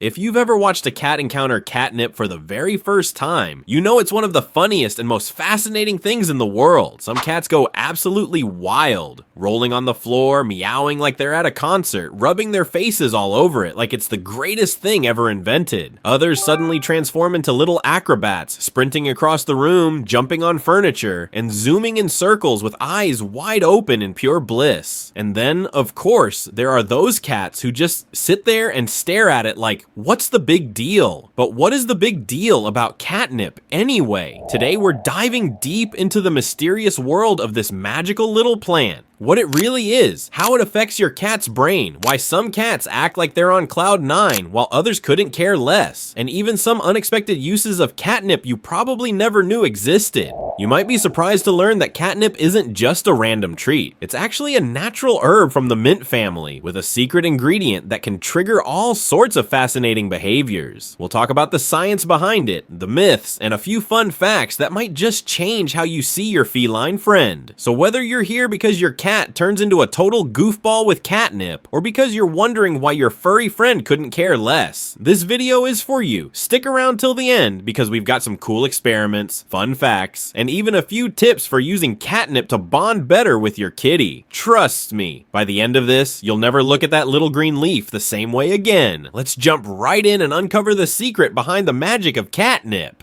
If you've ever watched a cat encounter catnip for the very first time, you know it's one of the funniest and most fascinating things in the world. Some cats go absolutely wild, rolling on the floor, meowing like they're at a concert, rubbing their faces all over it like it's the greatest thing ever invented. Others suddenly transform into little acrobats, sprinting across the room, jumping on furniture, and zooming in circles with eyes wide open in pure bliss. And then, of course, there are those cats who just sit there and stare at it like, what's the big deal? But what is the big deal about catnip anyway? Today we're diving deep into the mysterious world of this magical little plant. What it really is, how it affects your cat's brain, why some cats act like they're on cloud 9 while others couldn't care less, and even some unexpected uses of catnip you probably never knew existed. You might be surprised to learn that catnip isn't just a random treat. It's actually a natural herb from the mint family with a secret ingredient that can trigger all sorts of fascinating behaviors. We'll talk about the science behind it, the myths, and a few fun facts that might just change how you see your feline friend. So whether you're here because your cat turns into a total goofball with catnip, or because you're wondering why your furry friend couldn't care less, this video is for you. Stick around till the end because we've got some cool experiments, fun facts, and even a few tips for using catnip to bond better with your kitty. Trust me, by the end of this, you'll never look at that little green leaf the same way again. Let's jump right in and uncover the secret behind the magic of catnip.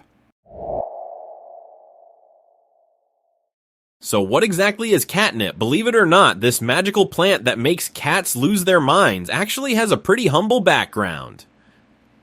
So what exactly is catnip? Believe it or not, this magical plant that makes cats lose their minds actually has a pretty humble background.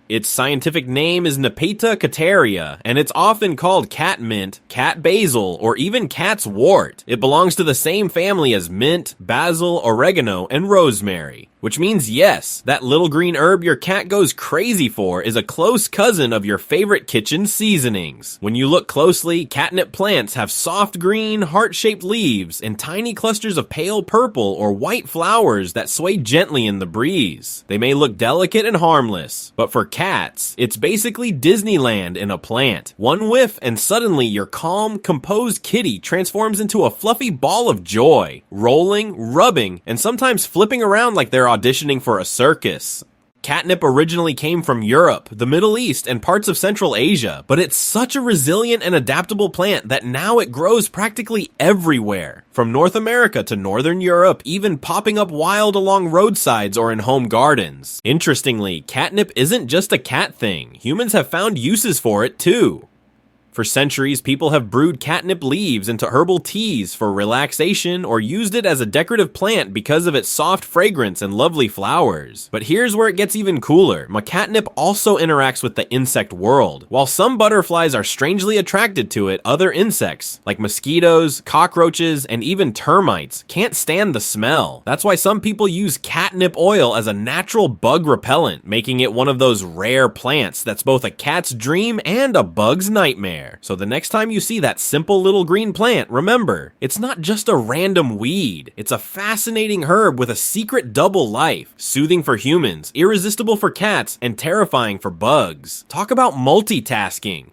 Its scientific name is Nepeta cataria, and it's often called cat mint, cat basil, or even cat's wart. It belongs to the same family as mint, basil, oregano, and rosemary. Which means yes, that little green herb your cat goes crazy for is a close cousin of your favorite kitchen seasonings. When you look closely, catnip plants have soft green, heart-shaped leaves and tiny clusters of pale purple or white flowers that sway gently in the breeze. They may look delicate and harmless, but for cats, it's basically Disneyland in a plant. One whiff and suddenly your calm, composed kitty transforms into a fluffy ball of joy, rolling, rubbing, and sometimes flipping around like they're auditioning for a circus. Catnip originally came from Europe, the Middle East, and parts of Central Asia, but it's such a resilient and adaptable plant that now it grows practically everywhere. From North America to Northern Europe, even popping up wild along roadsides or in home gardens. Interestingly, catnip isn't just a cat thing. Humans have found uses for it too. For centuries, people have brewed catnip leaves into herbal teas for relaxation or used it as a decorative plant because of its soft fragrance and lovely flowers. But here's where it gets even cooler. Catnip also interacts with the insect world. While some butterflies are strangely attracted to it, other insects, like mosquitoes, cockroaches, and even termites, can't stand the smell. That's why some people use catnip oil as a natural bug repellent, making it one of those rare plants that's both a cat's dream and a bug's nightmare. So the next time you see that simple little green plant, remember, it's not just a random weed. It's a fascinating herb with a secret double life, soothing for humans, irresistible for cats, and terrifying for bugs. Talk about multitasking.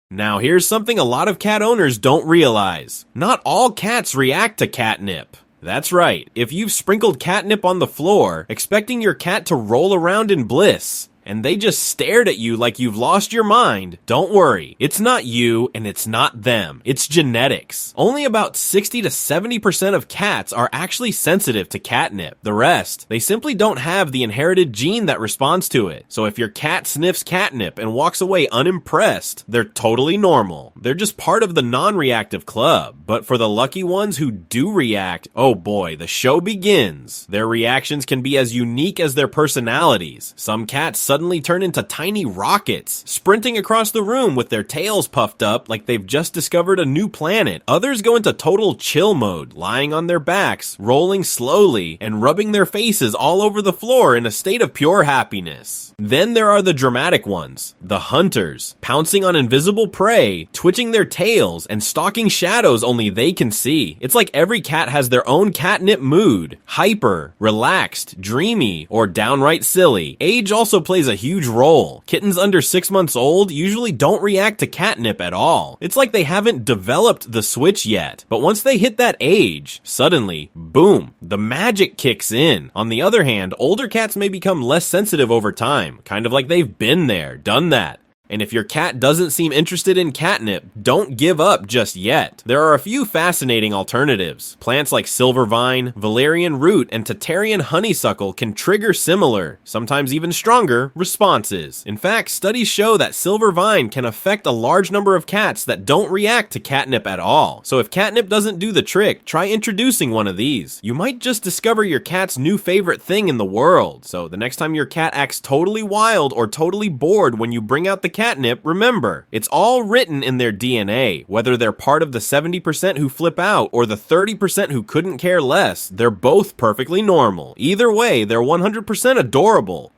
Now here's something a lot of cat owners don't realize. Not all cats react to catnip. That's right, if you've sprinkled catnip on the floor, expecting your cat to roll around in bliss, and they just stared at you like you've lost your mind, don't worry. It's not you and it's not them. It's genetics. Only about 60 to 70% of cats are actually sensitive to catnip. The rest, they simply don't have the inherited gene that responds to it. So if your cat sniffs catnip and walks away unimpressed, they're totally normal. They're just part of the non-reactive club. But for the lucky ones who do react, oh boy, the show begins. Their reactions can be as unique as their personalities. Some cats suddenly turn into tiny rockets, sprinting across the room with their tails puffed up like they've just discovered a new planet. Others go into total chill mode, lying on their backs, rolling slowly, and rubbing their faces all over the floor in a state of pure happiness. Then there are the dramatic ones, the hunters, pouncing on invisible prey, twitching their tails, and stalking shadows only they can see. It's like every cat has their own catnip mood, hyper, relaxed, dreamy, or downright silly. Age also plays plays a huge role. Kittens under 6 months old usually don't react to catnip at all. It's like they haven't developed the switch yet. But once they hit that age, suddenly, boom, the magic kicks in. On the other hand, older cats may become less sensitive over time, kind of like they've been there, done that. And if your cat doesn't seem interested in catnip, don't give up just yet. There are a few fascinating alternatives. Plants like silver vine, valerian root, and Tatarian honeysuckle can trigger similar, sometimes even stronger, responses. In fact, studies show that silver vine can affect a large number of cats that don't react to catnip at all. So if catnip doesn't do the trick, try introducing one of these. You might just discover your cat's new favorite thing in the world. So the next time your cat acts totally wild or totally bored when you bring out the catnip, remember, it's all written in their DNA. Whether they're part of the 70% who flip out or the 30% who couldn't care less, they're both perfectly normal. Either way, they're 100% adorable.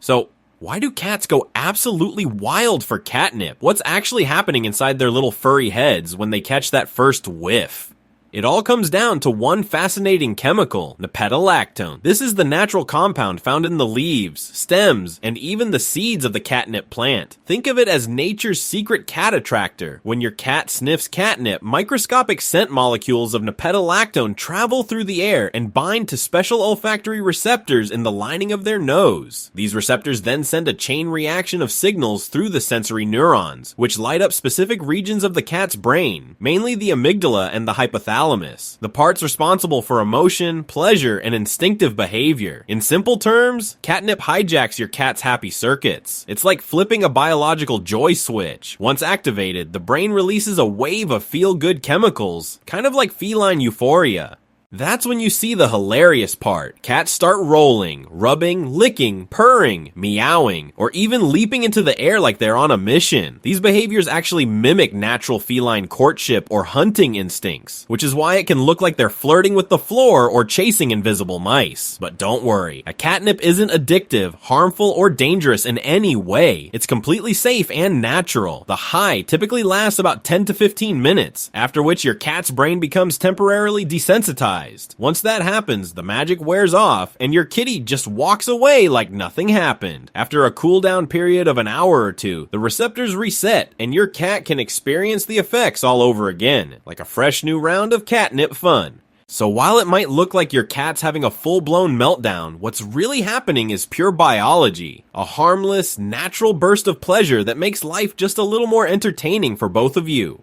So, why do cats go absolutely wild for catnip? What's actually happening inside their little furry heads when they catch that first whiff? It all comes down to one fascinating chemical, napetolactone. This is the natural compound found in the leaves, stems, and even the seeds of the catnip plant. Think of it as nature's secret cat attractor. When your cat sniffs catnip, microscopic scent molecules of napetolactone travel through the air and bind to special olfactory receptors in the lining of their nose. These receptors then send a chain reaction of signals through the sensory neurons, which light up specific regions of the cat's brain, mainly the amygdala and the hypothalamus. The parts responsible for emotion, pleasure, and instinctive behavior. In simple terms, catnip hijacks your cat's happy circuits. It's like flipping a biological joy switch. Once activated, the brain releases a wave of feel-good chemicals, kind of like feline euphoria. That's when you see the hilarious part. Cats start rolling, rubbing, licking, purring, meowing, or even leaping into the air like they're on a mission. These behaviors actually mimic natural feline courtship or hunting instincts, which is why it can look like they're flirting with the floor or chasing invisible mice. But don't worry, a catnip isn't addictive, harmful, or dangerous in any way. It's completely safe and natural. The high typically lasts about 10 to 15 minutes, after which your cat's brain becomes temporarily desensitized. Once that happens, the magic wears off, and your kitty just walks away like nothing happened. After a cool down period of an hour or two, the receptors reset, and your cat can experience the effects all over again, like a fresh new round of catnip fun. So while it might look like your cat's having a full-blown meltdown, what's really happening is pure biology. A harmless, natural burst of pleasure that makes life just a little more entertaining for both of you.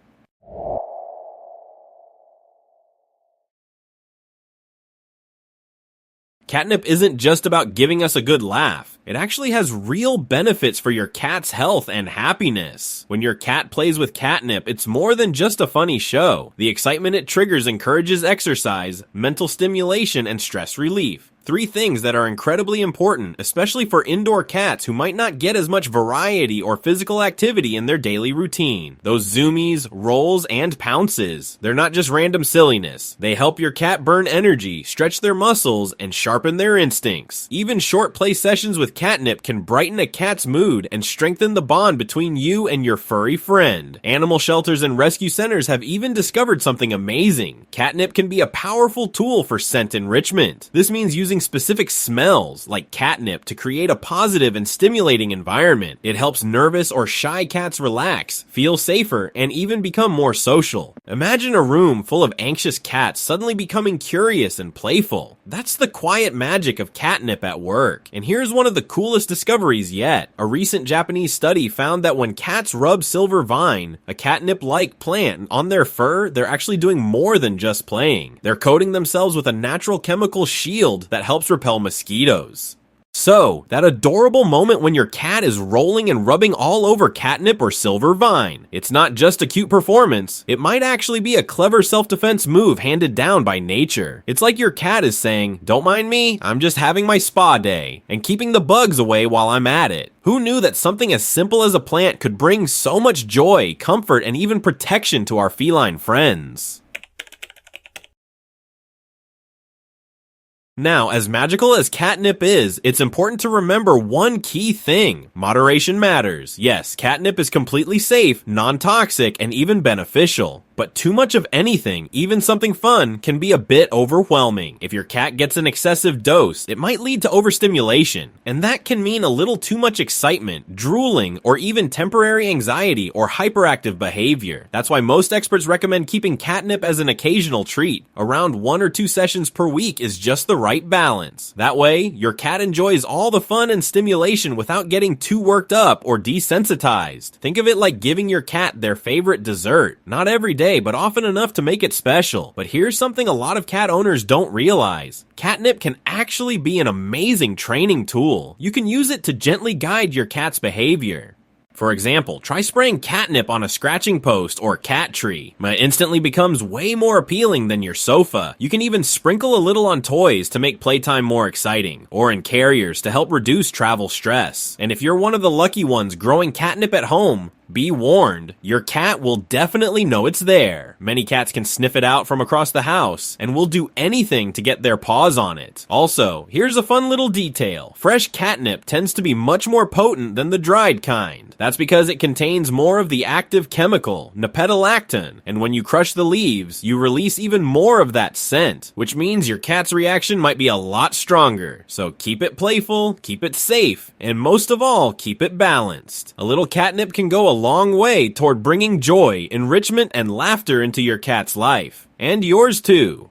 Catnip isn't just about giving us a good laugh. It actually has real benefits for your cat's health and happiness. When your cat plays with catnip, it's more than just a funny show. The excitement it triggers encourages exercise, mental stimulation, and stress relief. 3 things that are incredibly important, especially for indoor cats who might not get as much variety or physical activity in their daily routine. Those zoomies, rolls, and pounces. They're not just random silliness. They help your cat burn energy, stretch their muscles, and sharpen their instincts. Even short play sessions with catnip can brighten a cat's mood and strengthen the bond between you and your furry friend. Animal shelters and rescue centers have even discovered something amazing. Catnip can be a powerful tool for scent enrichment. This means using specific smells, like catnip, to create a positive and stimulating environment. It helps nervous or shy cats relax, feel safer, and even become more social. Imagine a room full of anxious cats suddenly becoming curious and playful. That's the quiet magic of catnip at work. And here's one of the coolest discoveries yet. A recent Japanese study found that when cats rub silver vine, a catnip-like plant, on their fur, they're actually doing more than just playing. They're coating themselves with a natural chemical shield that helps repel mosquitoes. So, that adorable moment when your cat is rolling and rubbing all over catnip or silver vine. It's not just a cute performance, it might actually be a clever self-defense move handed down by nature. It's like your cat is saying, "Don't mind me, I'm just having my spa day," and keeping the bugs away while I'm at it. Who knew that something as simple as a plant could bring so much joy, comfort, and even protection to our feline friends? Now, as magical as catnip is, it's important to remember one key thing. Moderation matters. Yes, catnip is completely safe, non-toxic, and even beneficial. But too much of anything, even something fun, can be a bit overwhelming. If your cat gets an excessive dose, it might lead to overstimulation, and that can mean a little too much excitement, drooling, or even temporary anxiety or hyperactive behavior. That's why most experts recommend keeping catnip as an occasional treat. Around 1 or 2 sessions per week is just the right balance. That way, your cat enjoys all the fun and stimulation without getting too worked up or desensitized. Think of it like giving your cat their favorite dessert. Not every day, but often enough to make it special. But here's something a lot of cat owners don't realize. Catnip can actually be an amazing training tool. You can use it to gently guide your cat's behavior. For example, try spraying catnip on a scratching post or cat tree. It instantly becomes way more appealing than your sofa. You can even sprinkle a little on toys to make playtime more exciting, or in carriers to help reduce travel stress. And if you're one of the lucky ones growing catnip at home, be warned, your cat will definitely know it's there. Many cats can sniff it out from across the house and will do anything to get their paws on it. Also, here's a fun little detail. Fresh catnip tends to be much more potent than the dried kind. That's because it contains more of the active chemical, napetolactin, and when you crush the leaves, you release even more of that scent, which means your cat's reaction might be a lot stronger. So keep it playful, keep it safe, and most of all, keep it balanced. A little catnip can go a long way toward bringing joy, enrichment, and laughter into your cat's life. And yours too.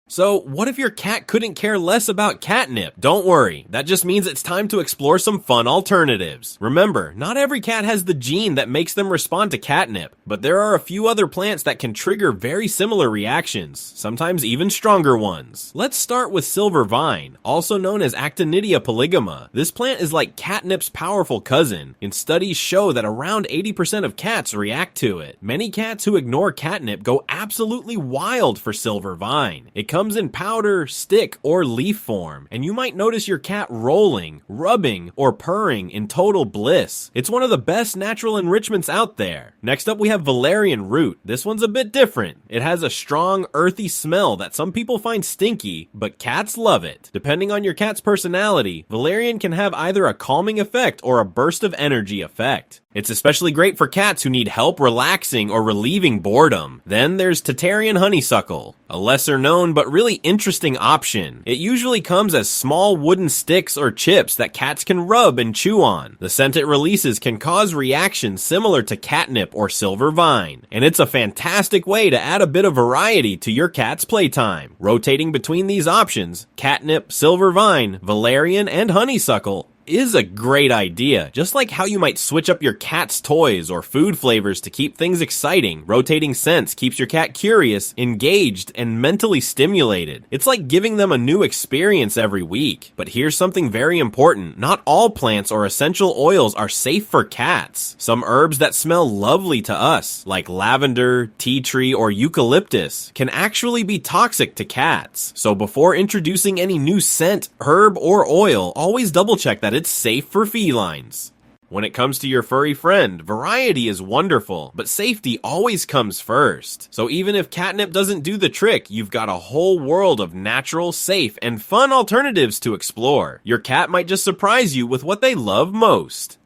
So, what if your cat couldn't care less about catnip? Don't worry, that just means it's time to explore some fun alternatives. Remember, not every cat has the gene that makes them respond to catnip, but there are a few other plants that can trigger very similar reactions, sometimes even stronger ones. Let's start with silver vine, also known as Actinidia polygama. This plant is like catnip's powerful cousin, and studies show that around 80% of cats react to it. Many cats who ignore catnip go absolutely wild for silver vine. It comes in powder, stick, or leaf form, and you might notice your cat rolling, rubbing, or purring in total bliss. It's one of the best natural enrichments out there. Next up we have valerian root. This one's a bit different. It has a strong, earthy smell that some people find stinky, but cats love it. Depending on your cat's personality, valerian can have either a calming effect or a burst of energy effect. It's especially great for cats who need help relaxing or relieving boredom. Then there's Tatarian honeysuckle, a lesser known but really interesting option. It usually comes as small wooden sticks or chips that cats can rub and chew on. The scent it releases can cause reactions similar to catnip or silver vine, and it's a fantastic way to add a bit of variety to your cat's playtime. Rotating between these options, catnip, silver vine, valerian, and honeysuckle, is a great idea. Just like how you might switch up your cat's toys or food flavors to keep things exciting, rotating scents keeps your cat curious, engaged, and mentally stimulated. It's like giving them a new experience every week. But here's something very important. Not all plants or essential oils are safe for cats. Some herbs that smell lovely to us, like lavender, tea tree, or eucalyptus, can actually be toxic to cats. So before introducing any new scent, herb, or oil, always double check that it's safe for felines. When it comes to your furry friend, variety is wonderful, but safety always comes first. So even if catnip doesn't do the trick, you've got a whole world of natural, safe, and fun alternatives to explore. Your cat might just surprise you with what they love most.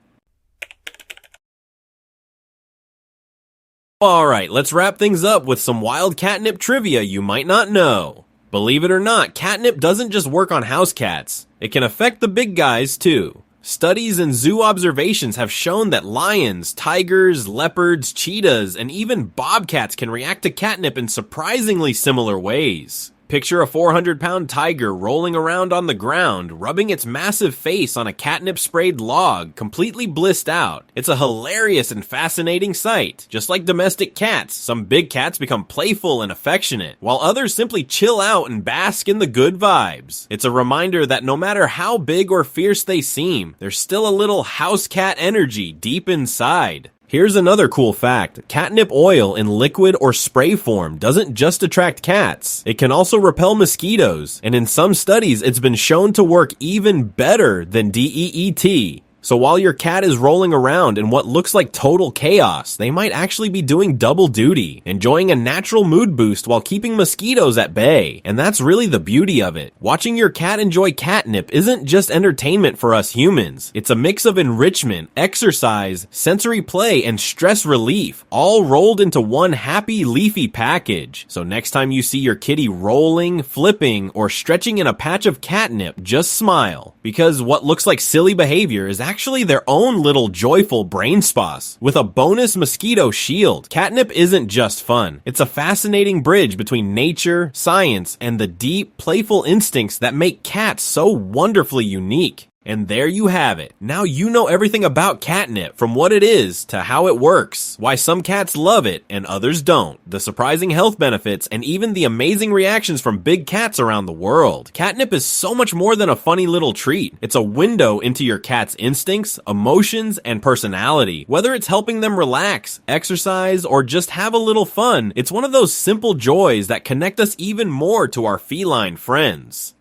Alright, let's wrap things up with some wild catnip trivia you might not know. Believe it or not, catnip doesn't just work on house cats. It can affect the big guys too. Studies and zoo observations have shown that lions, tigers, leopards, cheetahs, and even bobcats can react to catnip in surprisingly similar ways. Picture a 400-pound tiger rolling around on the ground, rubbing its massive face on a catnip-sprayed log, completely blissed out. It's a hilarious and fascinating sight. Just like domestic cats, some big cats become playful and affectionate, while others simply chill out and bask in the good vibes. It's a reminder that no matter how big or fierce they seem, there's still a little house cat energy deep inside. Here's another cool fact. Catnip oil in liquid or spray form doesn't just attract cats. It can also repel mosquitoes, and in some studies it's been shown to work even better than DEET. So while your cat is rolling around in what looks like total chaos, they might actually be doing double duty, enjoying a natural mood boost while keeping mosquitoes at bay. And that's really the beauty of it. Watching your cat enjoy catnip isn't just entertainment for us humans. It's a mix of enrichment, exercise, sensory play, and stress relief, all rolled into one happy, leafy package. So next time you see your kitty rolling, flipping, or stretching in a patch of catnip, just smile. Because what looks like silly behavior is actually their own little joyful brain spas. With a bonus mosquito shield, catnip isn't just fun. It's a fascinating bridge between nature, science, and the deep, playful instincts that make cats so wonderfully unique. And there you have it. Now you know everything about catnip, from what it is to how it works, why some cats love it and others don't, the surprising health benefits, and even the amazing reactions from big cats around the world. Catnip is so much more than a funny little treat. It's a window into your cat's instincts, emotions, and personality. Whether it's helping them relax, exercise, or just have a little fun, it's one of those simple joys that connect us even more to our feline friends.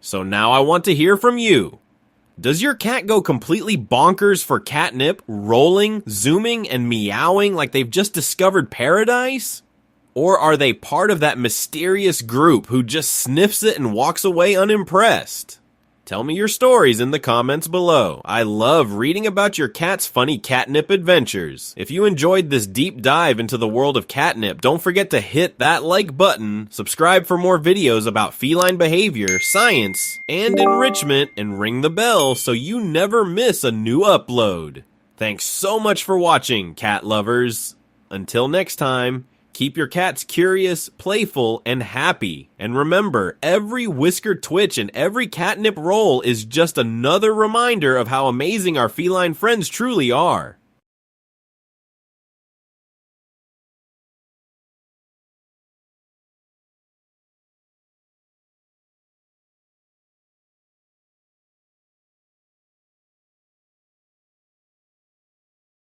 So now I want to hear from you. Does your cat go completely bonkers for catnip, rolling, zooming, and meowing like they've just discovered paradise? Or are they part of that mysterious group who just sniffs it and walks away unimpressed? Tell me your stories in the comments below. I love reading about your cat's funny catnip adventures. If you enjoyed this deep dive into the world of catnip, don't forget to hit that like button, subscribe for more videos about feline behavior, science, and enrichment, and ring the bell so you never miss a new upload. Thanks so much for watching, cat lovers. Until next time, keep your cats curious, playful, and happy. And remember, every whisker twitch and every catnip roll is just another reminder of how amazing our feline friends truly are.